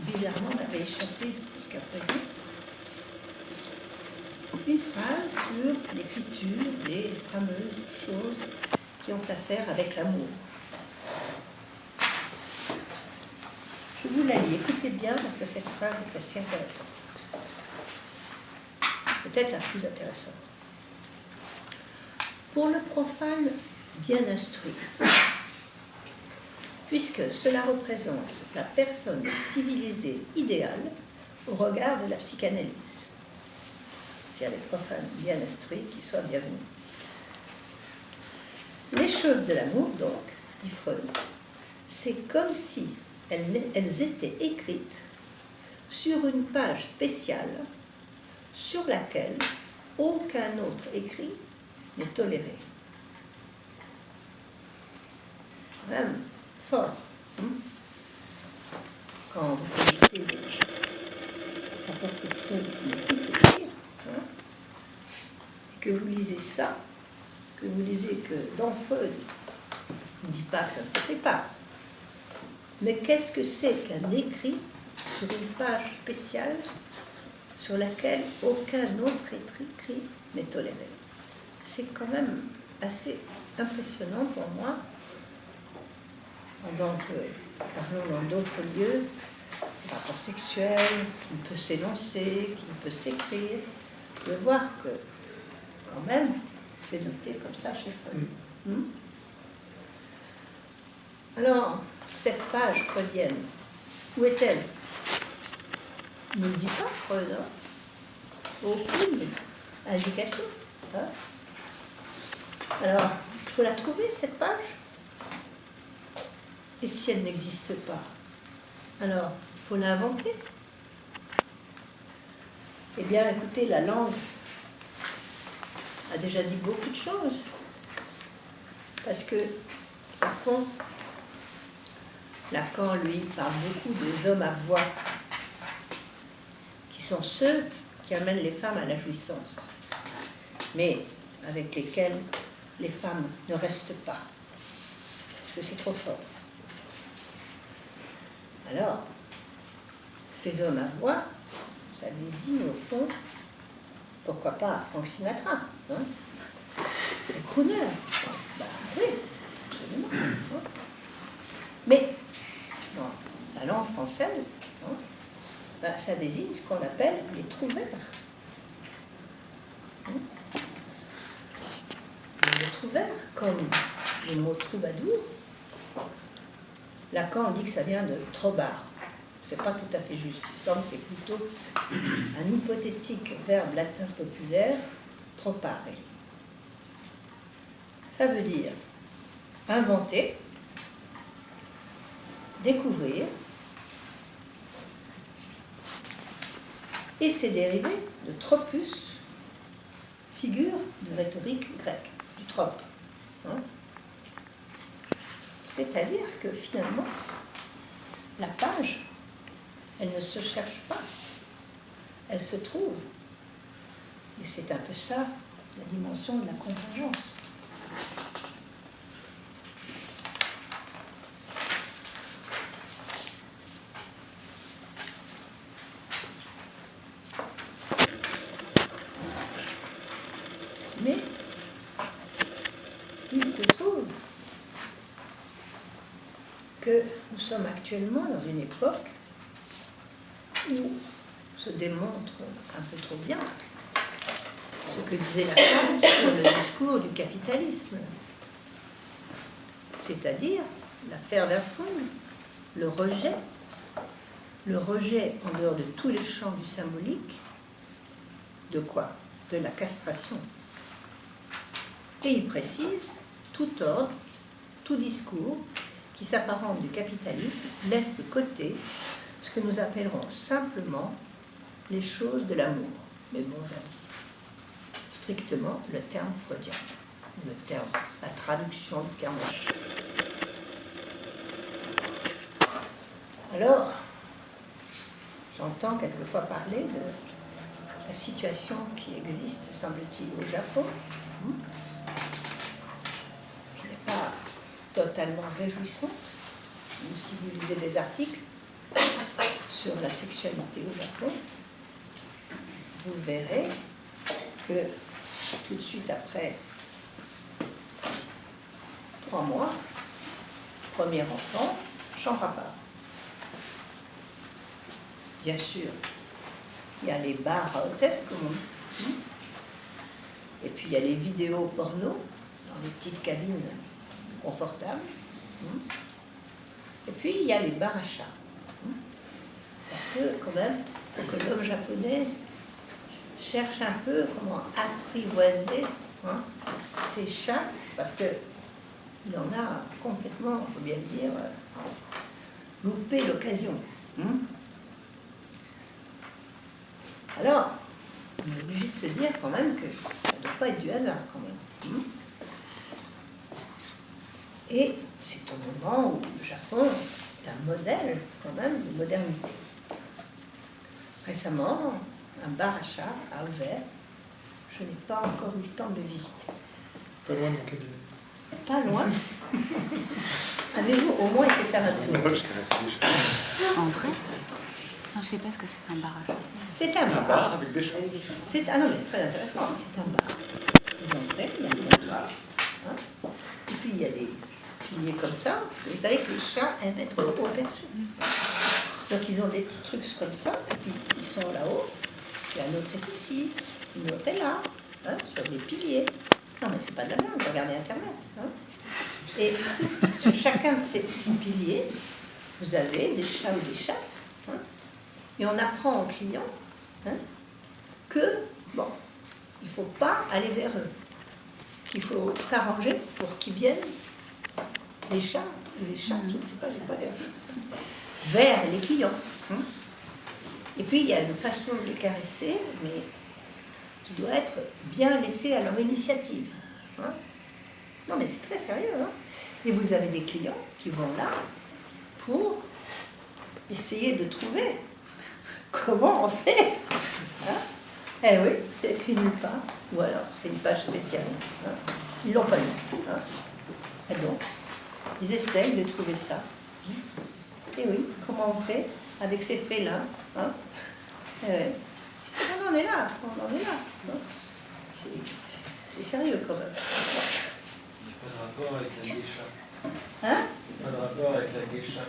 bizarrement m'avait échappé jusqu'à présent, une phrase sur l'écriture des fameuses choses qui ont à faire avec l'amour. Je vous la lis, écoutez bien parce que cette phrase est assez intéressante. Peut-être la plus intéressante. Pour le profane bien instruit, puisque cela représente la personne civilisée idéale au regard de la psychanalyse. S'il y a des profanes bien instruits, qui soient bienvenus. Les choses de l'amour, donc, dit Freud, c'est comme si elles étaient écrites sur une page spéciale sur laquelle aucun autre écrit n'est toléré. Même fort. Quand vous connaissez les rapports sexuels qui ne puissent écrire, que vous lisez ça, que vous lisez que dans Freud, on ne dit pas que ça ne se fait pas. Mais qu'est-ce que c'est qu'un écrit sur une page spéciale sur laquelle aucun autre écrit n'est toléré? C'est quand même assez impressionnant pour moi, pendant que parlons dans d'autres lieux, un rapport sexuel qui ne peut s'énoncer, qui ne peut s'écrire, de voir que quand même c'est noté comme ça chez Freud. Alors, cette page freudienne, où est-elle? Il ne le dit pas, Freud, hein? Aucune indication. Hein? Alors, il faut la trouver, cette page. Et si elle n'existe pas, alors, il faut l'inventer. Eh bien, écoutez, la langue a déjà dit beaucoup de choses. Parce que, au fond, Lacan, lui, parle beaucoup des hommes à voix, qui sont ceux qui amènent les femmes à la jouissance, mais avec lesquels les femmes ne restent pas, parce que c'est trop fort. Alors, ces hommes à voix, ça désigne au fond, pourquoi pas Frank Sinatra, hein? Les crooners. Ben oui, absolument. Hein? Mais, dans la langue française, hein, ben, ça désigne ce qu'on appelle les trouvères. Hein? Les trouvères, comme le mot troubadour, Lacan dit que ça vient de trobar. C'est pas tout à fait juste. Il semble que c'est plutôt un hypothétique verbe latin populaire, tropare. Ça veut dire inventer, découvrir, et c'est dérivé de tropus, figure de rhétorique grecque, du trope. Hein? C'est-à-dire que finalement, la page, elle ne se cherche pas, elle se trouve. Et c'est un peu ça, la dimension de la contingence. Mais il se trouve que nous sommes actuellement dans une époque où se démontre un peu trop bien ce que disait Lacan sur le discours du capitalisme, c'est-à-dire l'affaire d'Erfung, le rejet en dehors de tous les champs du symbolique, de quoi? De la castration. Et il précise, tout ordre, tout discours qui s'apparente du capitalisme laisse de côté ce que nous appellerons simplement les choses de l'amour, mes bons amis. Strictement le terme freudien, la traduction du terme. Alors, j'entends quelquefois parler de la situation qui existe, semble-t-il, au Japon, qui n'est pas totalement réjouissante. Si vous lisez des articles sur la sexualité au Japon, vous verrez que tout de suite après 3 mois, premier enfant, chambre à part. Bien sûr, il y a les bars à hôtesse, comme on dit. Et puis il y a les vidéos porno dans les petites cabines confortables. Et puis il y a les bars à chats. Parce que quand même, il faut que l'homme japonais cherche un peu comment apprivoiser ces chats, parce que il en a complètement, il faut bien le dire, loupé l'occasion. Alors, on est obligé de se dire quand même que ça ne doit pas être du hasard quand même. Et c'est un moment où le Japon est un modèle quand même de modernité. Récemment, un bar à chat a ouvert. Je n'ai pas encore eu le temps de le visiter. Pas loin de mon cabinet. Pas loin. Avez-vous au moins été faire un tour? En vrai? Non, je ne sais pas ce que c'est un bar à chat. C'est un Un bar. bar avec des chats. Ah non, mais c'est très intéressant. C'est un bar. Vous entrez, il y a un comptoir. Et puis il y a des piliers comme ça. Parce que vous savez que les chats aiment être haut perchés. Donc ils ont des petits trucs comme ça. Et puis ils sont là-haut. Et un autre est ici. Une autre est là. Sur des piliers. Non, mais c'est pas de la blague. Regardez Internet. Et sur chacun de ces petits piliers, vous avez des chats ou des chattes. Et on apprend aux clients que, bon, il ne faut pas aller vers eux, qu'il faut s'arranger pour qu'ils viennent, les chats, je ne sais pas, j'ai pas l'air de ça, vers les clients. Et puis il y a une façon de les caresser, mais qui doit être bien laissée à leur initiative. Non, mais c'est très sérieux. Et vous avez des clients qui vont là pour essayer de trouver comment on fait. Eh oui, c'est écrit nulle part. Ou alors, c'est une page spéciale. Ils l'ont pas lu. Et donc, ils essayent de trouver ça. Et oui, comment on fait avec ces félins. Eh oui. On en est là. C'est sérieux quand même. Pas de rapport avec la geisha. Hein? Pas de rapport avec la geisha.